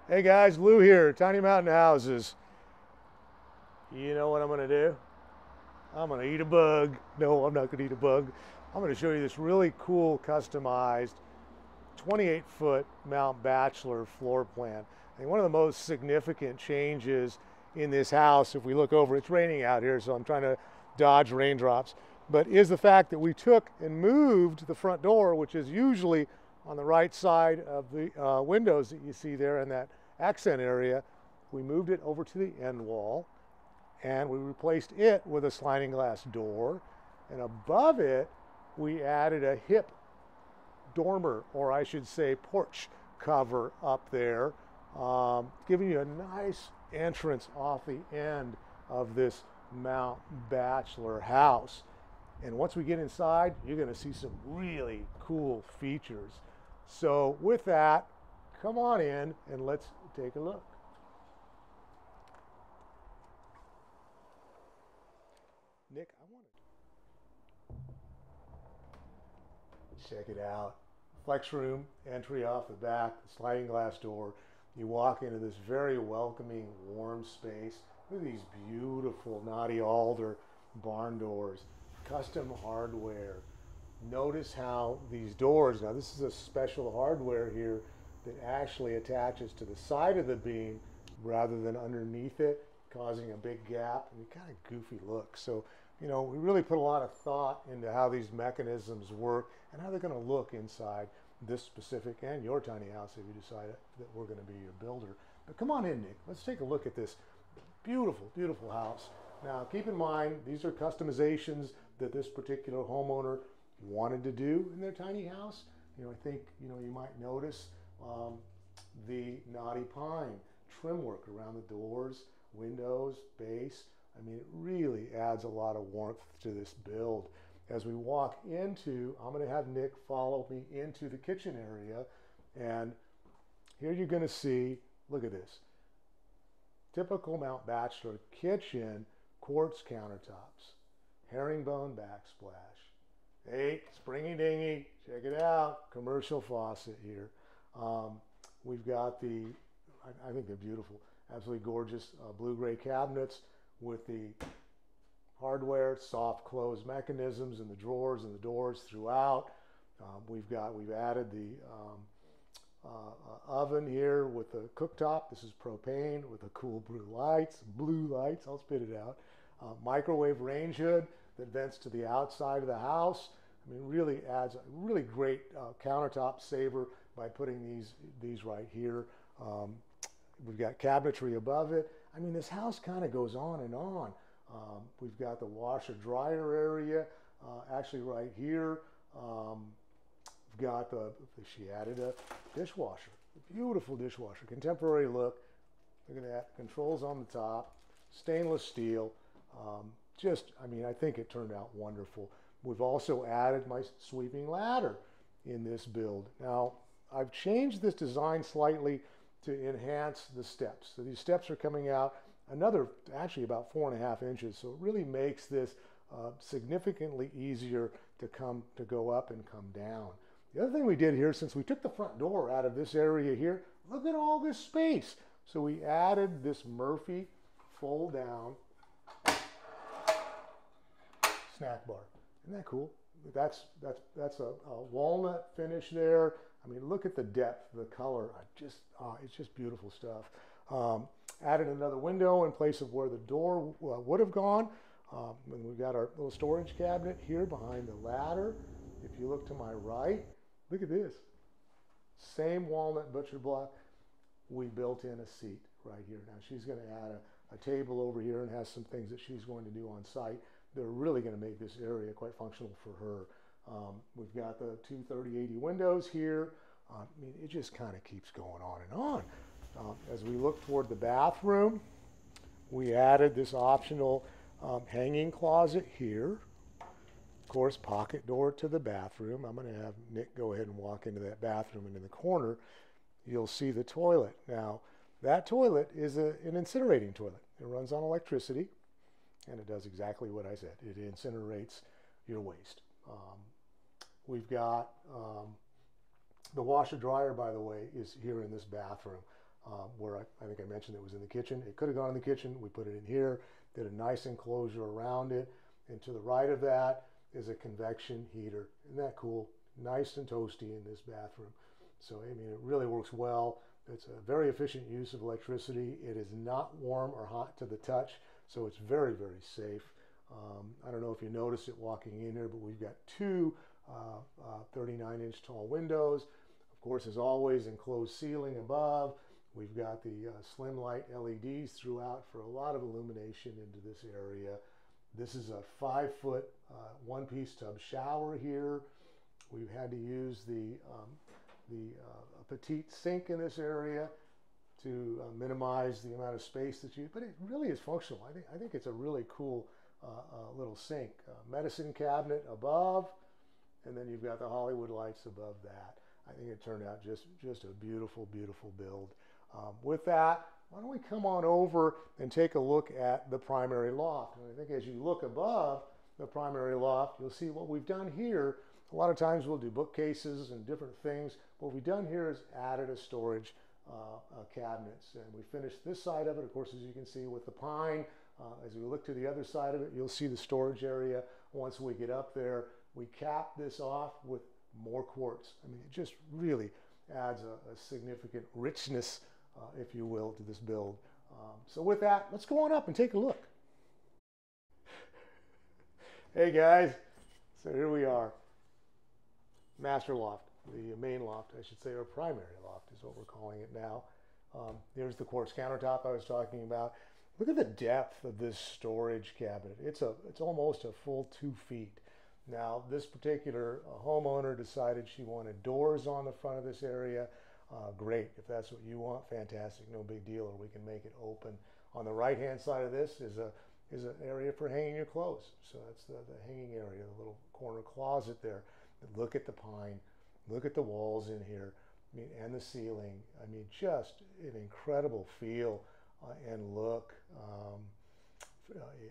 Hey guys, Lou here, Tiny Mountain Houses. You know what I'm gonna do? I'm gonna eat a bug. No, I'm not gonna eat a bug. I'm gonna show you this really cool customized 28-foot Mt Bachelor floor plan. And one of the most significant changes in this house, if we look over, it's raining out here, so I'm trying to dodge raindrops, but is the fact that we took and moved the front door, which is usually on the right side of the windows that you see there in that accent area. We moved it over to the end wall and we replaced it with a sliding glass door. And above it, we added a hip dormer, or I should say porch cover up there, giving you a nice entrance off the end of this Mt Bachelor house. And once we get inside, you're going to see some really cool features. So with that, come on in and let's take a look. Nick, I want to check it out. Flex room, entry off the back, sliding glass door. You walk into this very welcoming, warm space. Look at these beautiful knotty alder barn doors, custom hardware. Notice how these doors, now this is a special hardware here that actually attaches to the side of the beam rather than underneath it, causing a big gap and kind of goofy look. So, we really put a lot of thought into how these mechanisms work and how they're going to look inside this specific and your tiny house if you decide that we're going to be your builder. But come on in, Nick. Let's take a look at this beautiful, beautiful house. Now, keep in mind, these are customizations that this particular homeowner wanted to do in their tiny house. I think, you might notice the knotty pine trim work around the doors, windows, base. I mean, it really adds a lot of warmth to this build. As we walk into, I'm going to have Nick follow me into the kitchen area, and here you're going to see, look at this, typical Mt Bachelor kitchen, quartz countertops, herringbone backsplash. Hey, springy dingy, check it out, commercial faucet here. We've got I think they're beautiful, absolutely gorgeous blue-gray cabinets with the hardware, soft close mechanisms in the drawers and the doors throughout. We've added the oven here with the cooktop. This is propane with the cool blue lights, I'll spit it out. Microwave range hood that vents to the outside of the house. I mean, really adds a really great countertop saver by putting these right here. We've got cabinetry above it. I mean, this house kind of goes on and on. We've got the washer dryer area actually right here. We've got she added a dishwasher, a beautiful dishwasher, contemporary look. Look at that, controls on the top, stainless steel. I mean, I think it turned out wonderful. We've also added my sweeping ladder in this build. Now, I've changed this design slightly to enhance the steps. So these steps are coming out actually about 4.5 inches. So it really makes this significantly easier to go up and come down. The other thing we did here, since we took the front door out of this area here, look at all this space. So we added this Murphy fold down snack bar. Isn't that cool? That's a walnut finish there. I mean, look at the depth, the color. It's just beautiful stuff. Added another window in place of where the door would have gone. And we've got our little storage cabinet here behind the ladder. If you look to my right, look at this. Same walnut butcher block. We built in a seat right here. Now she's going to add a table over here and has some things that she's going to do on site. They're really going to make this area quite functional for her. We've got the two 30/80 windows here. I mean, it just kind of keeps going on and on. As we look toward the bathroom, we added this optional hanging closet here. Of course, pocket door to the bathroom. I'm going to have Nick go ahead and walk into that bathroom, and in the corner, you'll see the toilet. Now, that toilet is an incinerating toilet. It runs on electricity, and it does exactly what I said. It incinerates your waste. We've got the washer dryer, by the way, is here in this bathroom. where I think I mentioned it was in the kitchen. It could have gone in the kitchen. We put it in here, did a nice enclosure around it. And to the right of that is a convection heater. Isn't that cool? Nice and toasty in this bathroom. So, I mean, it really works well. It's a very efficient use of electricity. It is not warm or hot to the touch, so it's very, very safe. I don't know if you noticed it walking in here, but we've got two 39-inch tall windows. Of course, as always, enclosed ceiling above. We've got the slim light LEDs throughout for a lot of illumination into this area. This is a 5-foot one-piece tub shower here. We've had to use the petite sink in this area to minimize the amount of space that you, but it really is functional. I think it's a really cool little sink. Medicine cabinet above, and then you've got the Hollywood lights above that. I think it turned out just a beautiful, beautiful build. With that, why don't we come on over and take a look at the primary loft. And I think as you look above the primary loft, you'll see what we've done here. A lot of times we'll do bookcases and different things. What we've done here is added a storage cabinets, and we finished this side of it, of course, as you can see, with the pine. As we look to the other side of it, you'll see the storage area. Once we get up there, we cap this off with more quartz. I mean, it just really adds a significant richness, if you will, to this build. So with that, let's go on up and take a look. Hey guys, so here we are. Master loft, the main loft, I should say, or primary loft is what we're calling it now. Here's the quartz countertop I was talking about. Look at the depth of this storage cabinet. It's almost a full 2 feet. Now, this particular homeowner decided she wanted doors on the front of this area. Great, if that's what you want, fantastic, no big deal, or we can make it open. On the right-hand side of this is an area for hanging your clothes. So that's the hanging area, the little corner closet there. Look at the pine, look at the walls in here, I mean, and the ceiling. I mean, just an incredible feel and look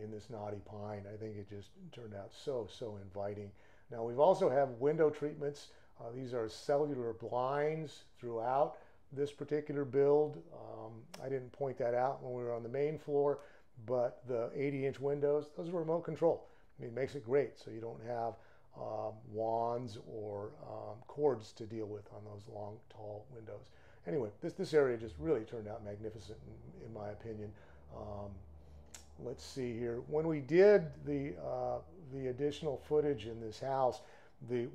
in this knotty pine. I think it just turned out so inviting. Now we've also have window treatments. These are cellular blinds throughout this particular build. I didn't point that out when we were on the main floor, but the 80-inch windows, those are remote control. I mean, it makes it great, so you don't have wands or cords to deal with on those long, tall windows. Anyway, this area just really turned out magnificent in my opinion. Let's see here. When we did the additional footage in this house,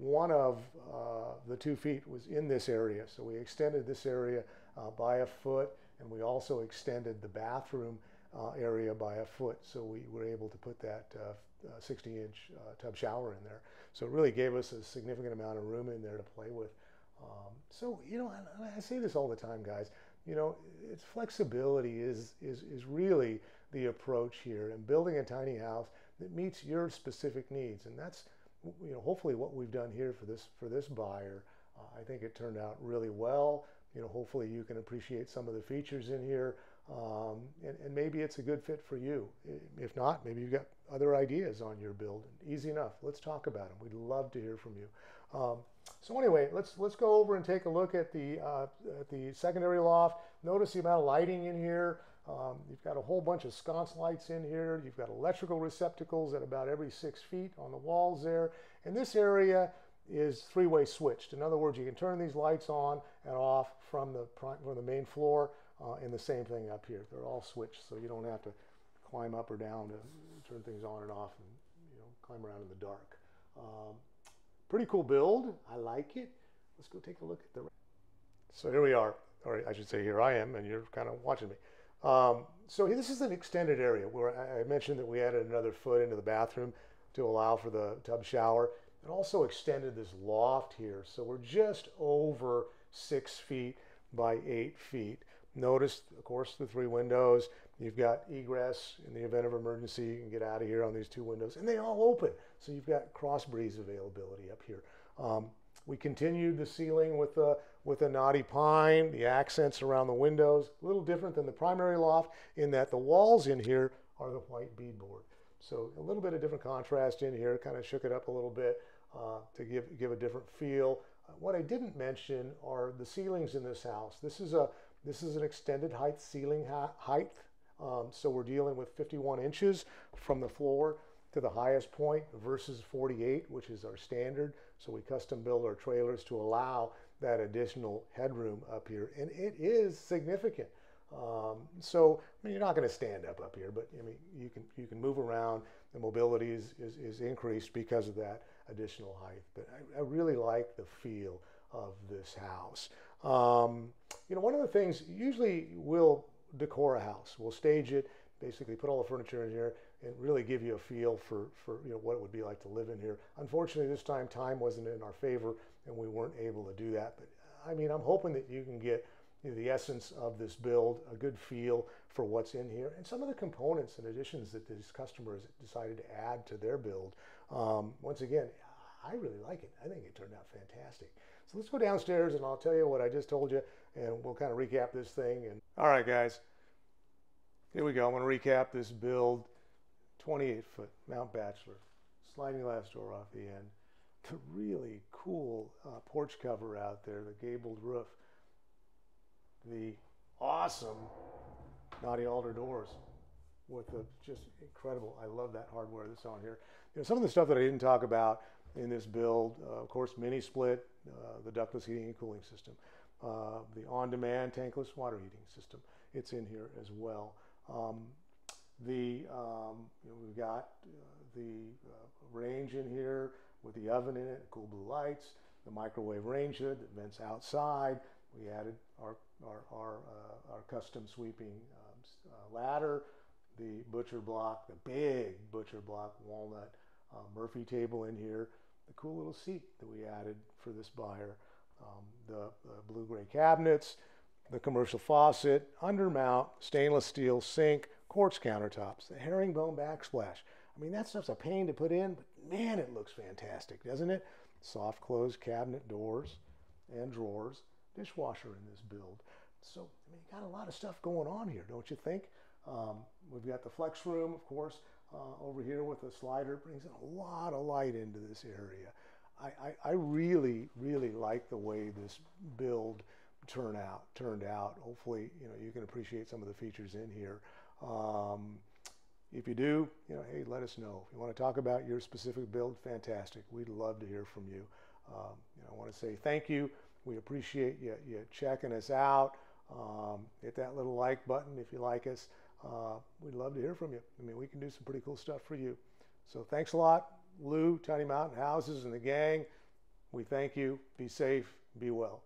one of the 2 feet was in this area, so we extended this area by a foot, and we also extended the bathroom area by a foot, so we were able to put that 60-inch tub shower in there. So it really gave us a significant amount of room in there to play with. So, you know, I say this all the time, guys, you know, it's flexibility is really the approach here, and building a tiny house that meets your specific needs. And that's, you know, hopefully what we've done here for this buyer. I think it turned out really well. You know, hopefully you can appreciate some of the features in here, and maybe it's a good fit for you. If not, maybe you've got other ideas on your build. Easy enough. Let's talk about them. We'd love to hear from you. So anyway, let's go over and take a look at the secondary loft. Notice the amount of lighting in here. You've got a whole bunch of sconce lights in here. You've got electrical receptacles at about every 6 feet on the walls there. And this area is three-way switched. In other words, you can turn these lights on and off from the main floor, and the same thing up here. They're all switched, so you don't have to climb up or down to turn things on and off and, you know, climb around in the dark. Pretty cool build. I like it. Let's go take a look at the. So here we are, or I should say here I am, and you're kind of watching me. So this is an extended area where I mentioned that we added another foot into the bathroom to allow for the tub shower. It also extended this loft here. So we're just over 6 feet by 8 feet. Notice, of course, the 3 windows. You've got egress in the event of emergency. You can get out of here on these 2 windows, and they all open. So you've got cross breeze availability up here. We continued the ceiling with a knotty pine, the accents around the windows. A little different than the primary loft in that the walls in here are the white beadboard. So a little bit of different contrast in here, kind of shook it up a little bit to give a different feel. What I didn't mention are the ceilings in this house. This is a This is an extended height ceiling height. So we're dealing with 51 inches from the floor to the highest point versus 48, which is our standard. So we custom build our trailers to allow that additional headroom up here, and it is significant. So I mean, you're not going to stand up here, but I mean, you can move around. The mobility is increased because of that additional height. But I really like the feel of this house. You know, one of the things, usually we'll decor a house, we'll stage it, basically put all the furniture in here, and really give you a feel for you know, what it would be like to live in here. Unfortunately, this time wasn't in our favor, and we weren't able to do that. But I mean, I'm hoping that you can get, you know, the essence of this build, a good feel for what's in here, and some of the components and additions that these customers decided to add to their build. Once again, I really like it. I think it turned out fantastic. So let's go downstairs and I'll tell you what I just told you, and we'll kind of recap this thing. And all right, guys, here we go. I'm going to recap this build. 28-foot Mt Bachelor, sliding glass door off the end, the really cool porch cover out there, the gabled roof, the awesome knotty alder doors with the just incredible, I love that hardware that's on here. You know, some of the stuff that I didn't talk about in this build, of course, mini split, the ductless heating and cooling system, the on-demand tankless water heating system, it's in here as well. You know, we've got the range in here with the oven in it, cool blue lights, the microwave range hood that vents outside. We added our custom sweeping ladder, the butcher block, the big butcher block walnut Murphy table in here, the cool little seat that we added for this buyer, the blue-gray cabinets, the commercial faucet, undermount, stainless steel sink, quartz countertops, the herringbone backsplash. I mean, that stuff's a pain to put in, but man, it looks fantastic, doesn't it? Soft close cabinet doors and drawers, dishwasher in this build. So, I mean, you got a lot of stuff going on here, don't you think? We've got the flex room, of course, over here with a slider. Brings in a lot of light into this area. I really, really like the way this build turned out. Hopefully, you know, you can appreciate some of the features in here. If you do, you know, hey, let us know. If you want to talk about your specific build, fantastic. We'd love to hear from you. You know, I want to say thank you. We appreciate you checking us out. Hit that little like button if you like us. We'd love to hear from you. I mean, we can do some pretty cool stuff for you. So thanks a lot, Lou, Tiny Mountain Houses, and the gang. We thank you. Be safe. Be well.